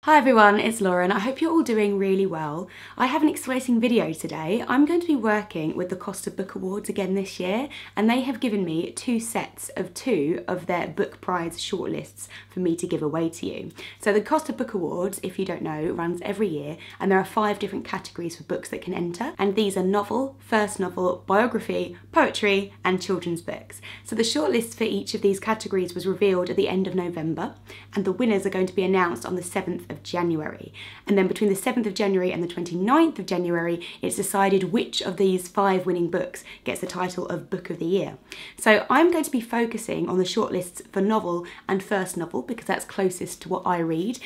Hi everyone, it's Lauren. I hope you're all doing really well. I have an exciting video today. I'm going to be working with the Costa Book Awards again this year, and they have given me two sets of two of their book prize shortlists for me to give away to you. So the Costa Book Awards, if you don't know, runs every year, and there are 5 different categories for books that can enter, and these are novel, first novel, biography, poetry, and children's books. So the shortlist for each of these categories was revealed at the end of November, and the winners are going to be announced on the 7th of January. And then between the 7th of January and the 29th of January, it's decided which of these 5 winning books gets the title of Book of the Year. So I'm going to be focusing on the shortlists for novel and first novel because that's closest to what I read,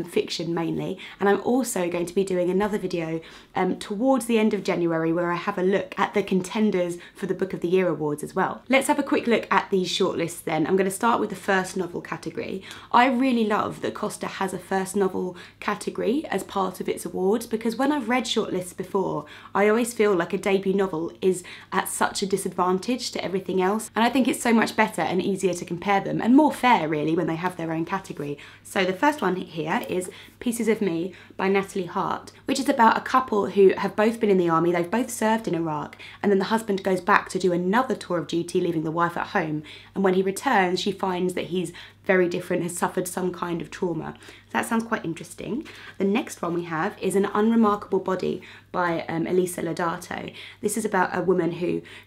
fiction mainly. And I'm also going to be doing another video towards the end of January where I have a look at the contenders for the Book of the Year awards as well. Let's have a quick look at these shortlists then. I'm going to start with the first novel category. I really love that Costa has a first novel category as part of its awards, because when I've read shortlists before, I always feel like a debut novel is at such a disadvantage to everything else, and I think it's so much better and easier to compare them, and more fair really when they have their own category. So the first one here is Pieces of Me by Natalie Hart, which is about a couple who have both been in the army, they've both served in Iraq, and then the husband goes back to do another tour of duty, leaving the wife at home, and when he returns she finds that he's very different, has suffered some kind of trauma. So that sounds quite interesting. The next one we have is An Unremarkable Body by Elisa Lodato. This is about a woman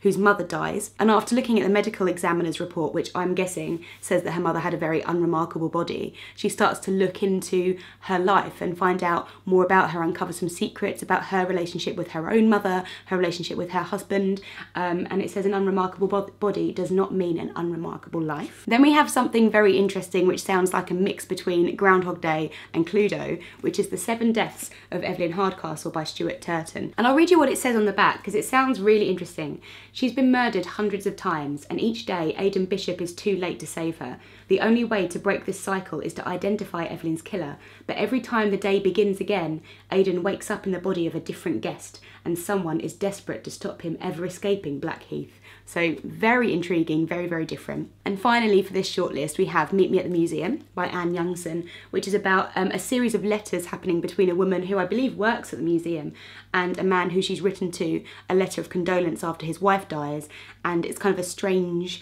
whose mother dies, and after looking at the medical examiner's report, which I'm guessing says that her mother had a very unremarkable body, she starts to look into her life and find out more about her, uncover some secrets about her relationship with her own mother, her relationship with her husband, and it says an unremarkable body does not mean an unremarkable life. Then we have something very interesting which sounds like a mix between Groundhog Day and Cluedo, which is The 7 Deaths of Evelyn Hardcastle by Stuart Turton. And I'll read you what it says on the back because it sounds really interesting. She's been murdered hundreds of times, and each day Aidan Bishop is too late to save her. The only way to break this cycle is to identify Evelyn's killer, but every time the day begins again, Aidan wakes up in the body of a different guest, and someone is desperate to stop him ever escaping Blackheath. So very intriguing, very, very different. And finally for this shortlist we have Meet Me at the Museum by Anne Youngson, which is about a series of letters happening between a woman who I believe works at the museum and a man who she's written to a letter of condolence after his wife dies, and it's kind of a strange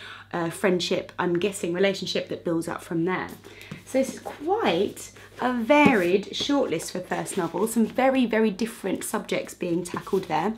friendship, I'm guessing relationship, that builds up from there. So this is quite a varied shortlist for first novel, some very, very different subjects being tackled there.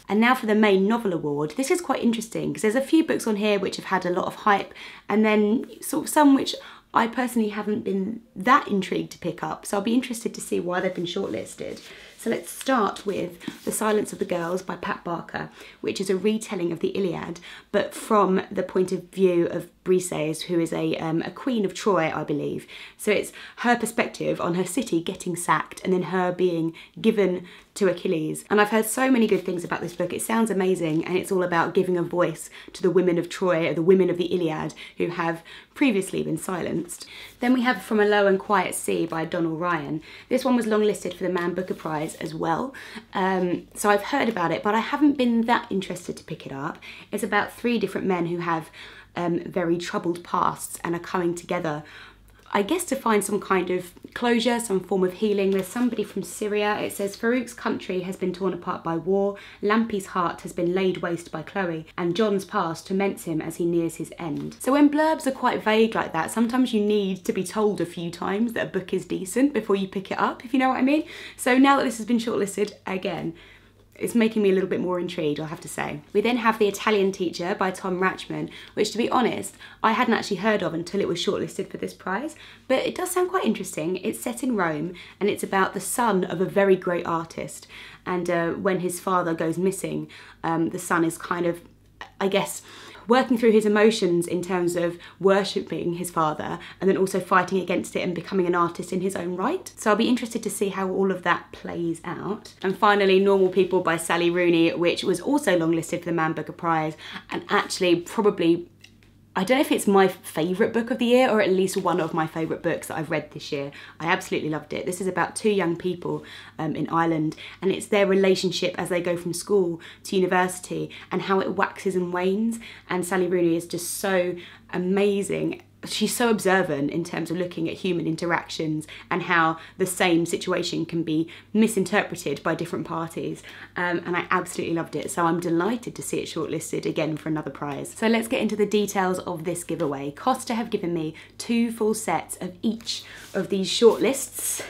And now for the main novel award. This is quite interesting because there's a few books on here which have had a lot of hype, and then sort of some which I personally haven't been that intrigued to pick up, so I'll be interested to see why they've been shortlisted. So let's start with The Silence of the Girls by Pat Barker, which is a retelling of the Iliad, but from the point of view of Briseis, who is a queen of Troy, I believe. So it's her perspective on her city getting sacked and then her being given to Achilles. And I've heard so many good things about this book. It sounds amazing, and it's all about giving a voice to the women of Troy, or the women of the Iliad, who have previously been silenced. Then we have From a Low and Quiet Sea by Donal Ryan. This one was longlisted for the Man Booker Prize as well. So I've heard about it, but I haven't been that interested to pick it up. It's about 3 different men who have very troubled pasts and are coming together, I guess, to find some kind of closure, some form of healing. There's somebody from Syria. It says Farouk's country has been torn apart by war, Lampy's heart has been laid waste by Chloe, and John's past torments him as he nears his end. So when blurbs are quite vague like that, sometimes you need to be told a few times that a book is decent before you pick it up, if you know what I mean. So now that this has been shortlisted again, it's making me a little bit more intrigued, I'll have to say. We then have The Italian Teacher by Tom Rachman, which, to be honest, I hadn't actually heard of until it was shortlisted for this prize, but it does sound quite interesting. It's set in Rome, and it's about the son of a very great artist, and when his father goes missing, the son is kind of, I guess, working through his emotions in terms of worshipping his father and then also fighting against it and becoming an artist in his own right. So I'll be interested to see how all of that plays out. And finally, Normal People by Sally Rooney, which was also longlisted for the Man Booker Prize, and actually probably, I don't know if it's my favourite book of the year, or at least one of my favourite books that I've read this year. I absolutely loved it. This is about 2 young people in Ireland, and it's their relationship as they go from school to university and how it waxes and wanes. And Sally Rooney is just so amazing she's so observant in terms of looking at human interactions and how the same situation can be misinterpreted by different parties. And I absolutely loved it. So I'm delighted to see it shortlisted again for another prize. So let's get into the details of this giveaway. Costa have given me 2 full sets of each of these shortlists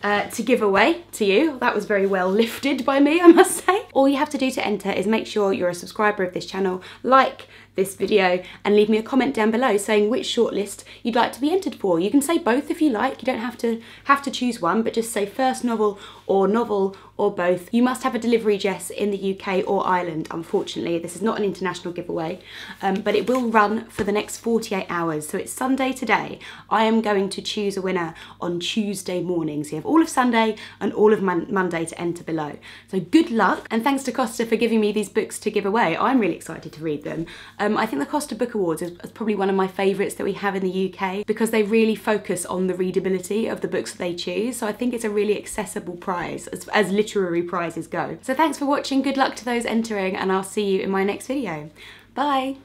to give away to you. That was very well lifted by me, I must say. All you have to do to enter is make sure you're a subscriber of this channel, like this video, and leave me a comment down below saying which shortlist you'd like to be entered for. You can say both if you like. You don't have to choose one, but just say first novel or both. You must have a delivery address in the UK or Ireland. Unfortunately, this is not an international giveaway, but it will run for the next 48 hours. So it's Sunday today. I am going to choose a winner on Tuesday morning. So you have all of Sunday and all of Monday to enter below. So good luck, and thanks to Costa for giving me these books to give away. I'm really excited to read them. I think the Costa Book Awards is probably one of my favourites that we have in the UK, because they really focus on the readability of the books that they choose. So I think it's a really accessible prize as literary prizes go. So thanks for watching, good luck to those entering, and I'll see you in my next video. Bye!